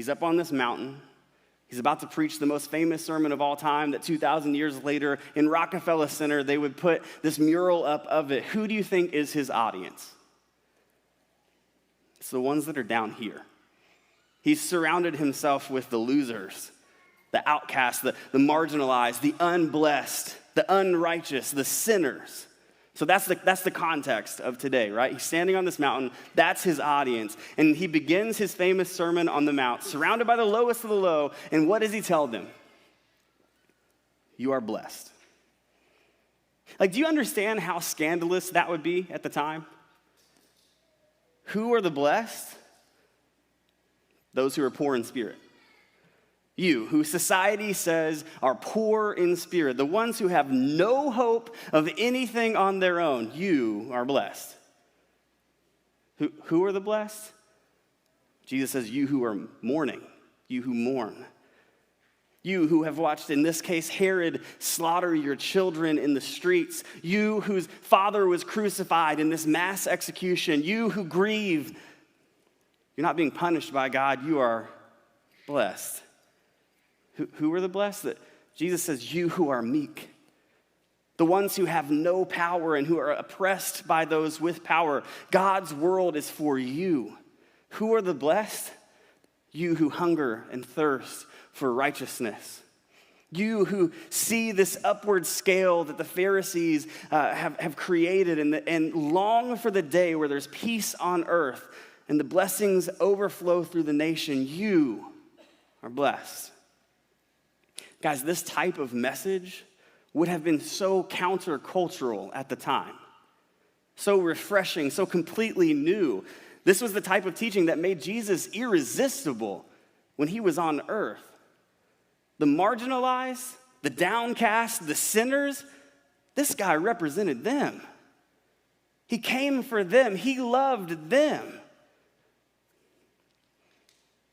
He's up on this mountain. He's about to preach the most famous sermon of all time that 2,000 years later in Rockefeller Center, they would put this mural up of it. Who do you think is his audience? It's the ones that are down here. He's surrounded himself with the losers, the outcasts, the marginalized, the unblessed, the unrighteous, the sinners. So that's the context of today, right? He's standing on this mountain. That's his audience. And he begins his famous Sermon on the Mount, surrounded by the lowest of the low. And what does he tell them? You are blessed. Like, do you understand how scandalous that would be at the time? Who are the blessed? Those who are poor in spirit. You, who society says are poor in spirit, the ones who have no hope of anything on their own, you are blessed. Who are the blessed? Jesus says, you who are mourning, you who mourn. You who have watched, in this case, Herod slaughter your children in the streets. You whose father was crucified in this mass execution. You who grieve. You're not being punished by God. You are blessed. Who are the blessed? That Jesus says, you who are meek. The ones who have no power and who are oppressed by those with power. God's world is for you. Who are the blessed? You who hunger and thirst for righteousness. You who see this upward scale that the Pharisees have created and long for the day where there's peace on earth and the blessings overflow through the nation. You are blessed. Guys, this type of message would have been so countercultural at the time, so refreshing, so completely new. This was the type of teaching that made Jesus irresistible when he was on earth. The marginalized, the downcast, the sinners, this guy represented them. He came for them. He loved them.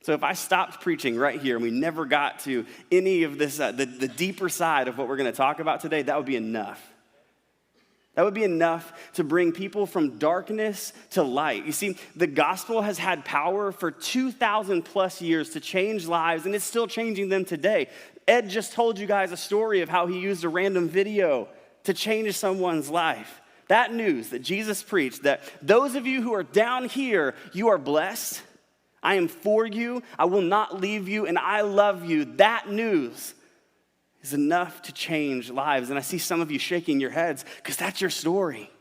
So if I stopped preaching right here and we never got to any of this, the deeper side of what we're going to talk about today, that would be enough. That would be enough to bring people from darkness to light. You see, the gospel has had power for 2,000 plus years to change lives, and it's still changing them today. Ed just told you guys a story of how he used a random video to change someone's life. That news that Jesus preached, that those of you who are down here, you are blessed. I am for you. I will not leave you, and I love you. That news is enough to change lives. And I see some of you shaking your heads because that's your story.